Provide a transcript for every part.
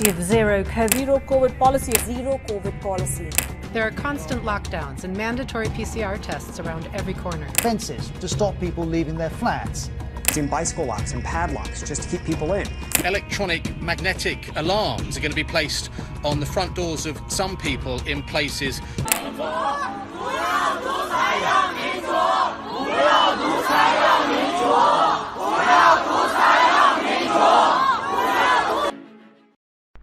of zero COVID policy. Zero COVID policy. There are constant lockdowns and mandatory PCR tests around every corner. Fences to stop people leaving their flats. Using bicycle locks and padlocks just to keep people in. Electronic magnetic alarms are going to be placed on the front doors of some people in places.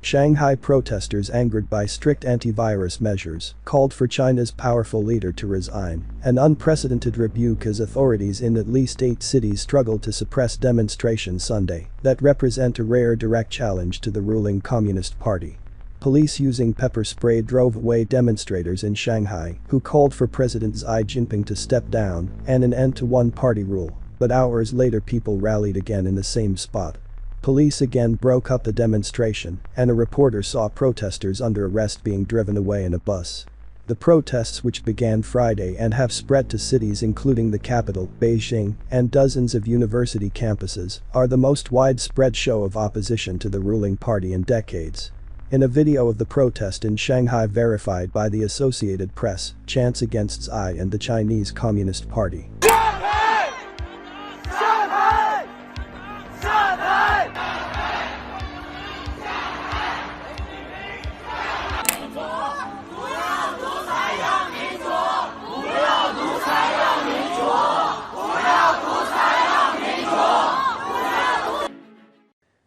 Shanghai protesters, angered by strict antivirus measures, called for China's powerful leader to resign, an unprecedented rebuke as authorities in at least 8 cities struggled to suppress demonstrations Sunday that represent a rare direct challenge to the ruling Communist Party. Police using pepper spray drove away demonstrators in Shanghai who called for President Xi Jinping to step down and an end to one-party rule, but hours later people rallied again in the same spot. Police again broke up the demonstration, and a reporter saw protesters under arrest being driven away in a bus. The protests, which began Friday and have spread to cities including the capital, Beijing, and dozens of university campuses, are the most widespread show of opposition to the ruling party in decades. In a video of the protest in Shanghai verified by the Associated Press, chants against Xi and the Chinese Communist Party.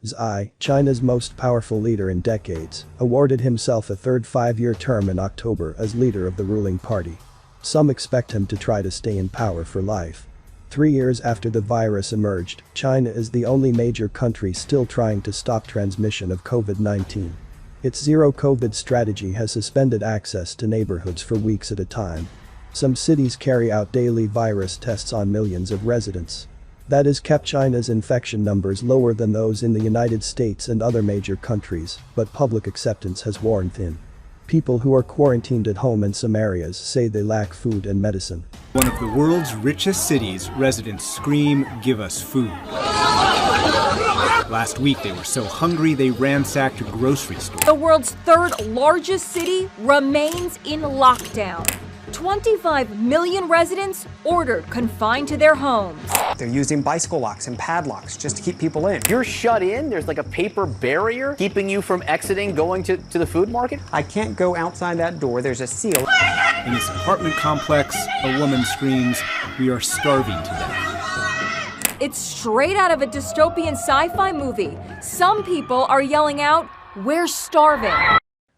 Xi, China's most powerful leader in decades, awarded himself a third 5-year term in October as leader of the ruling party. Some expect him to try to stay in power for life. 3 years after the virus emerged, China is the only major country still trying to stop transmission of COVID-19. Its zero-COVID strategy has suspended access to neighborhoods for weeks at a time. Some cities carry out daily virus tests on millions of residents. That has kept China's infection numbers lower than those in the United States and other major countries, but public acceptance has worn thin. People who are quarantined at home in some areas say they lack food and medicine. One of the world's richest cities, residents scream, "Give us food." Last week they were so hungry they ransacked a grocery store. The world's third largest city remains in lockdown. 25 million residents ordered confined to their homes. They're using bicycle locks and padlocks just to keep people in. You're shut in. There's like a paper barrier keeping you from exiting, going to the food market. I can't go outside that door. There's a seal. In this apartment complex, a woman screams, "We are starving to death." It's straight out of a dystopian sci-fi movie. Some people are yelling out, "We're starving."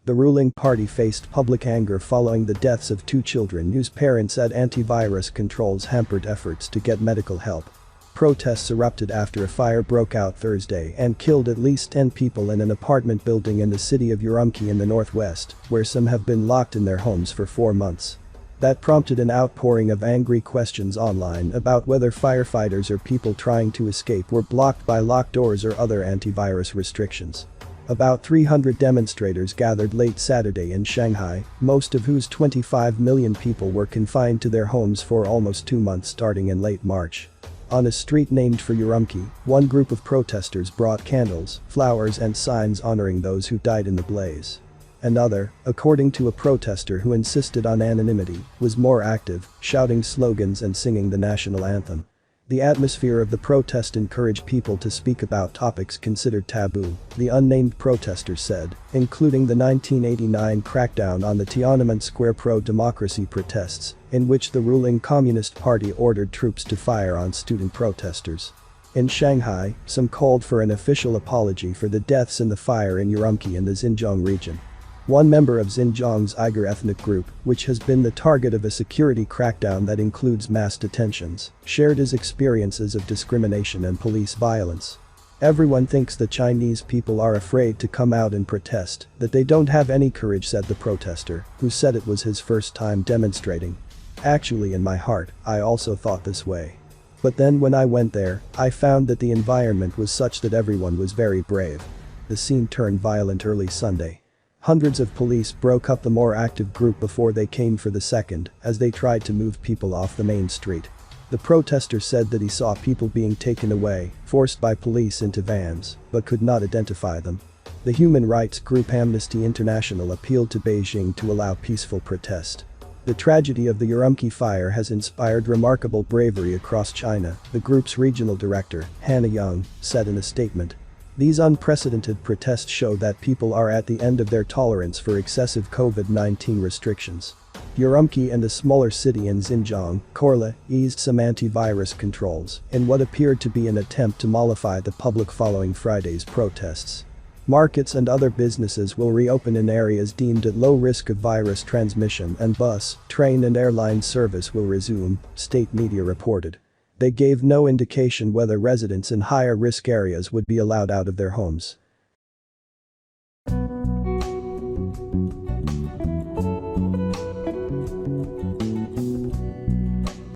The ruling party faced public anger following the deaths of 2 children whose parents said antivirus controls hampered efforts to get medical help. Protests erupted after a fire broke out Thursday and killed at least 10 people in an apartment building in the city of Urumqi in the northwest, where some have been locked in their homes for 4 months. That prompted an outpouring of angry questions online about whether firefighters or people trying to escape were blocked by locked doors or other antivirus restrictions. About 300 demonstrators gathered late Saturday in Shanghai, most of whose 25 million people were confined to their homes for almost 2 months starting in late March. On a street named for Urumqi, one group of protesters brought candles, flowers and signs honoring those who died in the blaze. Another, according to a protester who insisted on anonymity, was more active, shouting slogans and singing the national anthem. The atmosphere of the protest encouraged people to speak about topics considered taboo, the unnamed protester said, including the 1989 crackdown on the Tiananmen Square pro-democracy protests, in which the ruling Communist Party ordered troops to fire on student protesters. In Shanghai, some called for an official apology for the deaths in the fire in Urumqi in the Xinjiang region. One member of Xinjiang's Uyghur ethnic group, which has been the target of a security crackdown that includes mass detentions, shared his experiences of discrimination and police violence. "Everyone thinks the Chinese people are afraid to come out and protest, that they don't have any courage," said the protester, who said it was his first time demonstrating. "Actually, in my heart, I also thought this way. But then when I went there, I found that the environment was such that everyone was very brave." The scene turned violent early Sunday. Hundreds of police broke up the more active group before they came for the second, as they tried to move people off the main street. The protester said that he saw people being taken away, forced by police into vans, but could not identify them. The human rights group Amnesty International appealed to Beijing to allow peaceful protest. The tragedy of the Urumqi fire has inspired remarkable bravery across China, the group's regional director, Hannah Young, said in a statement. These unprecedented protests show that people are at the end of their tolerance for excessive COVID-19 restrictions. Urumqi and a smaller city in Xinjiang, Korla, eased some antivirus controls in what appeared to be an attempt to mollify the public following Friday's protests. Markets and other businesses will reopen in areas deemed at low risk of virus transmission, and bus, train and airline service will resume, state media reported. They gave no indication whether residents in higher risk areas would be allowed out of their homes.